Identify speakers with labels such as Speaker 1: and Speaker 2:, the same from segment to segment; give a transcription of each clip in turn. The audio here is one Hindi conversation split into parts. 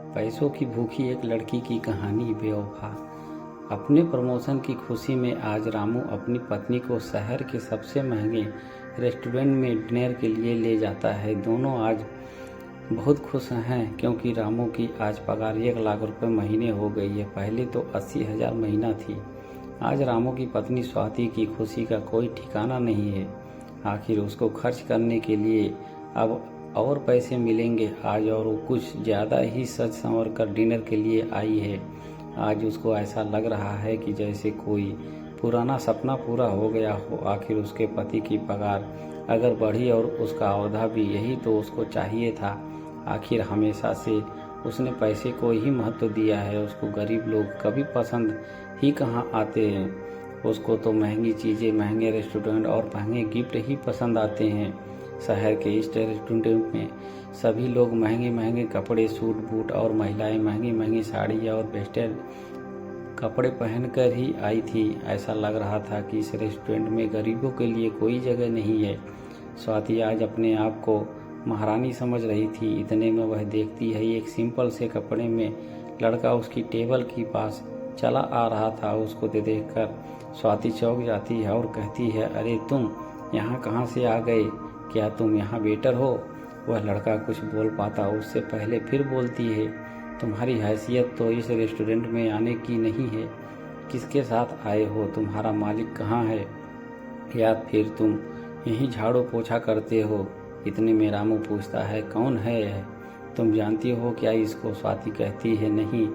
Speaker 1: पैसों की भूखी एक लड़की की कहानी बेवफा। अपने प्रमोशन की खुशी में आज रामू अपनी पत्नी को शहर के सबसे महंगे रेस्टोरेंट में डिनर के लिए ले जाता है। दोनों आज बहुत खुश हैं क्योंकि रामू की आज पगार 1 लाख रुपए महीने हो गई है। पहले तो 80,000 महीना थी। आज रामू की पत्नी स्वाति की खुशी का कोई ठिकाना नहीं है। आखिर उसको खर्च करने के लिए अब और पैसे मिलेंगे आज, और वो कुछ ज़्यादा ही सज संवर कर डिनर के लिए आई है। आज उसको ऐसा लग रहा है कि जैसे कोई पुराना सपना पूरा हो गया हो। आखिर उसके पति की पगार अगर बढ़ी और उसका औहदा भी, यही तो उसको चाहिए था। आखिर हमेशा से उसने पैसे को ही महत्व दिया है। उसको गरीब लोग कभी पसंद ही कहाँ आते हैं। उसको तो महंगी चीज़ें, महंगे रेस्टोरेंट और महंगे गिफ्ट ही पसंद आते हैं। शहर के इस रेस्टोरेंट में सभी लोग महंगे महंगे कपड़े, सूट बूट, और महिलाएं महंगी महंगी साड़ी और वेस्टर्न कपड़े पहनकर ही आई थी। ऐसा लग रहा था कि इस रेस्टोरेंट में गरीबों के लिए कोई जगह नहीं है। स्वाति आज अपने आप को महारानी समझ रही थी। इतने में वह देखती है एक सिंपल से कपड़े में लड़का उसकी टेबल के पास चला आ रहा था। उसको देखकर स्वाति चौंक जाती है और कहती है, अरे तुम यहाँ कहाँ से आ गए? क्या तुम यहाँ वेटर हो? वह लड़का कुछ बोल पाता उससे पहले फिर बोलती है, तुम्हारी हैसियत तो इस रेस्टोरेंट में आने की नहीं है। किसके साथ आए हो? तुम्हारा मालिक कहाँ है? या फिर तुम यहीं झाड़ू पोछा करते हो? इतने में रामू पूछता है, कौन है यह? तुम जानती हो क्या इसको? स्वाति कहती है, नहीं,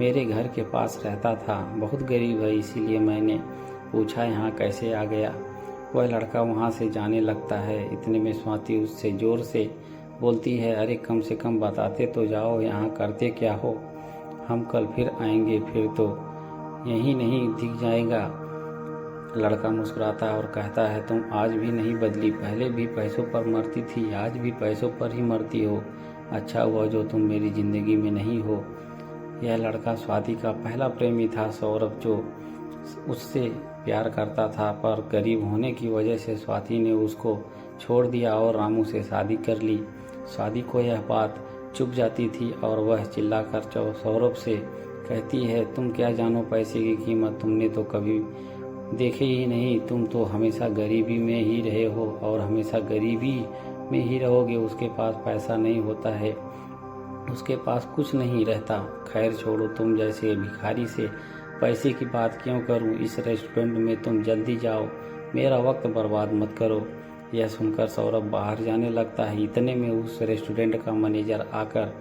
Speaker 1: मेरे घर के पास रहता था, बहुत गरीब है, इसीलिए मैंने पूछा यहाँ कैसे आ गया। वह लड़का वहाँ से जाने लगता है। इतने में स्वाति उससे जोर से बोलती है, अरे कम से कम बताते तो जाओ, यहाँ करते क्या हो? हम कल फिर आएंगे, फिर तो यहीं नहीं दिख जाएगा। लड़का मुस्कुराता है और कहता है, तुम आज भी नहीं बदली, पहले भी पैसों पर मरती थी, आज भी पैसों पर ही मरती हो। अच्छा हुआ जो तुम मेरी ज़िंदगी में नहीं हो। यह लड़का स्वाति का पहला प्रेमी था, सौरभ, जो उससे प्यार करता था, पर गरीब होने की वजह से स्वाति ने उसको छोड़ दिया और रामू से शादी कर ली। स्वाति को यह बात चुभ जाती थी और वह चिल्लाकर सौरभ से कहती है, तुम क्या जानो पैसे की कीमत? तुमने तो कभी देखे ही नहीं। तुम तो हमेशा गरीबी में ही रहे हो और हमेशा गरीबी में ही रहोगे। उसके पास पैसा नहीं होता है, उसके पास कुछ नहीं रहता। खैर छोड़ो, तुम जैसे भिखारी से पैसे की बात क्यों करूं? इस रेस्टोरेंट में तुम जल्दी जाओ, मेरा वक्त बर्बाद मत करो। यह सुनकर सौरभ बाहर जाने लगता है। इतने में उस रेस्टोरेंट का मैनेजर आकर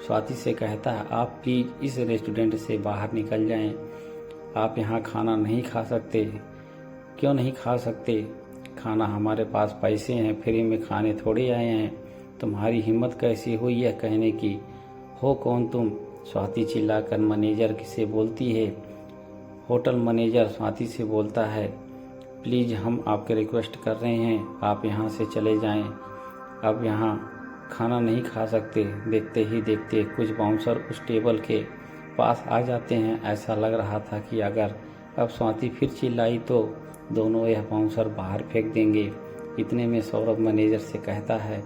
Speaker 1: स्वाति से कहता है, आप प्लीज़ इस रेस्टोरेंट से बाहर निकल जाएं। आप यहाँ खाना नहीं खा सकते। क्यों नहीं खा सकते? खाना हमारे पास पैसे हैं, फ्री में खाने थोड़े आए हैं। तुम्हारी हिम्मत कैसी हुई यह कहने की? हो कौन तुम? स्वाति चिल्लाकर मैनेजर से बोलती है। होटल मैनेजर स्वाति से बोलता है, प्लीज़ हम आपके रिक्वेस्ट कर रहे हैं, आप यहाँ से चले जाएं। अब यहाँ खाना नहीं खा सकते। देखते ही देखते कुछ बाउंसर उस टेबल के पास आ जाते हैं। ऐसा लग रहा था कि अगर अब स्वाति फिर चिल्लाई तो दोनों यह बाउंसर बाहर फेंक देंगे। इतने में सौरभ मैनेजर से कहता है,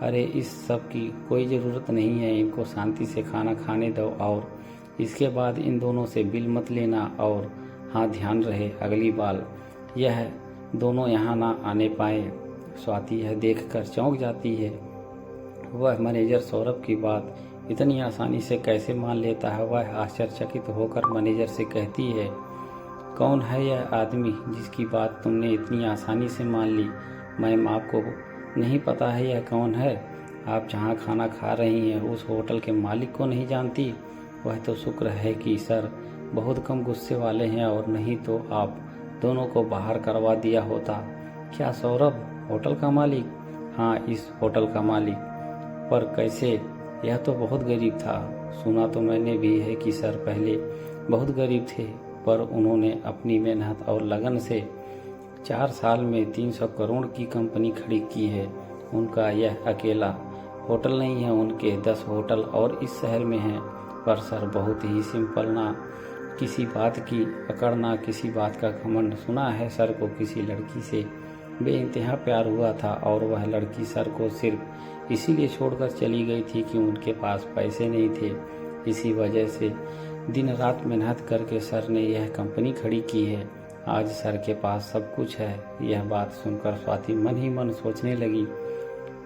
Speaker 1: अरे इस सब की कोई ज़रूरत नहीं है, इनको शांति से खाना खाने दो और इसके बाद इन दोनों से बिल मत लेना। और हाँ, ध्यान रहे अगली बार यह दोनों यहाँ ना आने पाए। स्वाति यह देखकर चौंक जाती है। वह मैनेजर सौरभ की बात इतनी आसानी से कैसे मान लेता है? वह आश्चर्यचकित होकर मैनेजर से कहती है, कौन है यह आदमी जिसकी बात तुमने इतनी आसानी से मान ली? मैम, आपको नहीं पता है यह कौन है? आप जहाँ खाना खा रही हैं उस होटल के मालिक को नहीं जानती? वह तो शुक्र है कि सर बहुत कम गुस्से वाले हैं, और नहीं तो आप दोनों को बाहर करवा दिया होता। क्या सौरभ होटल का मालिक? हाँ, इस होटल का मालिक। पर कैसे? यह तो बहुत गरीब था। सुना तो मैंने भी है कि सर पहले बहुत गरीब थे, पर उन्होंने अपनी मेहनत और लगन से 4 साल में 300 करोड़ की कंपनी खड़ी की है। उनका यह अकेला होटल नहीं है, उनके 10 होटल और इस शहर में हैं। पर सर बहुत ही सिंपल, ना किसी बात की अकड़, ना किसी बात का घमंड। सुना है सर को किसी लड़की से बेइंतहा प्यार हुआ था, और वह लड़की सर को सिर्फ इसीलिए छोड़कर चली गई थी कि उनके पास पैसे नहीं थे। इसी वजह से दिन रात मेहनत करके सर ने यह कंपनी खड़ी की है। आज सर के पास सब कुछ है। यह बात सुनकर स्वाति मन ही मन सोचने लगी,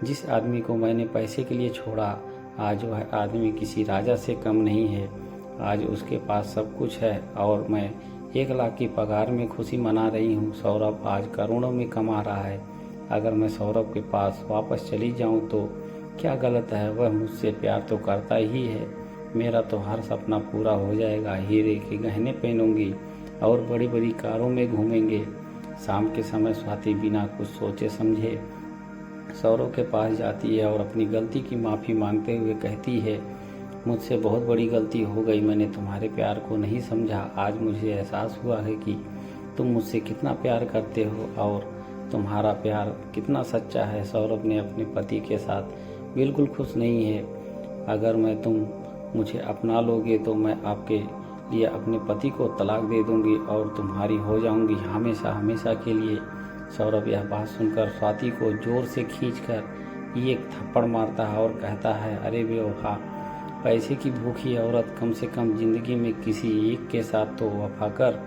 Speaker 1: जिस आदमी को मैंने पैसे के लिए छोड़ा, आज वह आदमी किसी राजा से कम नहीं है। आज उसके पास सब कुछ है और मैं 1 लाख की पगार में खुशी मना रही हूँ। सौरभ आज करोड़ों में कमा रहा है। अगर मैं सौरभ के पास वापस चली जाऊँ तो क्या गलत है? वह मुझसे प्यार तो करता ही है। मेरा तो हर सपना पूरा हो जाएगा। हीरे के गहने पहनूंगी और बड़ी बड़ी कारों में घूमेंगे। शाम के समय स्वाति बिना कुछ सोचे समझे सौरभ के पास जाती है और अपनी गलती की माफ़ी मांगते हुए कहती है, मुझसे बहुत बड़ी गलती हो गई। मैंने तुम्हारे प्यार को नहीं समझा। आज मुझे एहसास हुआ है कि तुम मुझसे कितना प्यार करते हो और तुम्हारा प्यार कितना सच्चा है। सौरभ ने अपने पति के साथ बिल्कुल खुश नहीं है। अगर तुम मुझे अपना लोगे तो मैं आपके लिए अपने पति को तलाक दे दूंगी और तुम्हारी हो जाऊंगी हमेशा हमेशा के लिए। सौरभ यह बात सुनकर स्वाति को जोर से खींचकर एक थप्पड़ मारता है और कहता है, अरे बेवफा, पैसे की भूखी औरत, कम से कम जिंदगी में किसी एक के साथ तो वफा कर।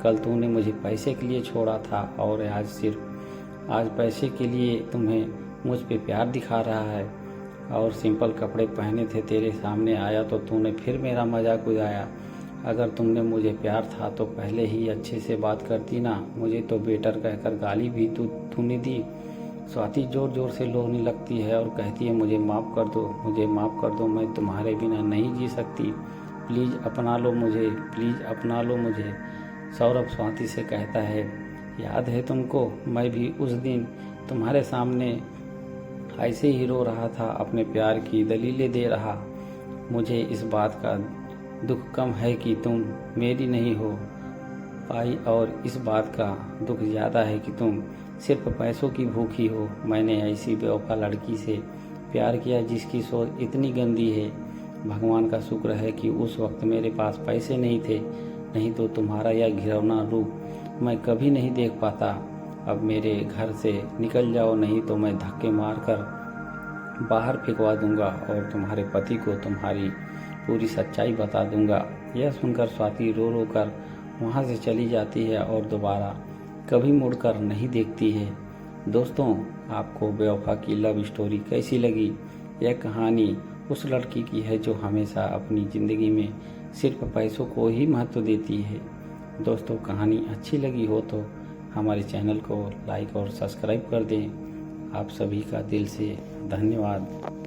Speaker 1: कल तूने मुझे पैसे के लिए छोड़ा था और आज पैसे के लिए तुम्हें मुझ पे प्यार दिखा रहा है और सिंपल कपड़े पहने थे तेरे सामने आया तो तूने फिर मेरा मजाक उड़ाया। अगर तुमने मुझे प्यार था तो पहले ही अच्छे से बात करती ना। मुझे तो बेटर कहकर गाली भी तूने दी। स्वाति जोर जोर से रोने लगती है और कहती है, मुझे माफ़ कर दो, मुझे माफ़ कर दो। मैं तुम्हारे बिना नहीं जी सकती। प्लीज़ अपना लो मुझे, प्लीज़ अपना लो मुझे। सौरभ स्वाति से कहता है, याद है तुमको, मैं भी उस दिन तुम्हारे सामने ऐसे ही रो रहा था, अपने प्यार की दलीलें दे रहा। मुझे इस बात का दुख कम है कि तुम मेरी नहीं हो पाई और इस बात का दुख ज़्यादा है कि तुम सिर्फ पैसों की भूखी हो। मैंने ऐसी बेवफा लड़की से प्यार किया जिसकी सोच इतनी गंदी है। भगवान का शुक्र है कि उस वक्त मेरे पास पैसे नहीं थे, नहीं तो तुम्हारा यह घिनौना रूप मैं कभी नहीं देख पाता। अब मेरे घर से निकल जाओ, नहीं तो मैं धक्के मारकर बाहर फेंकवा दूंगा और तुम्हारे पति को तुम्हारी पूरी सच्चाई बता दूंगा। यह सुनकर स्वाति रो रो कर वहाँ से चली जाती है और दोबारा कभी मुड़कर नहीं देखती है। दोस्तों, आपको बेवफा की लव स्टोरी कैसी लगी? यह कहानी उस लड़की की है जो हमेशा अपनी ज़िंदगी में सिर्फ पैसों को ही महत्व देती है। दोस्तों, कहानी अच्छी लगी हो तो हमारे चैनल को लाइक और सब्सक्राइब कर दें। आप सभी का दिल से धन्यवाद।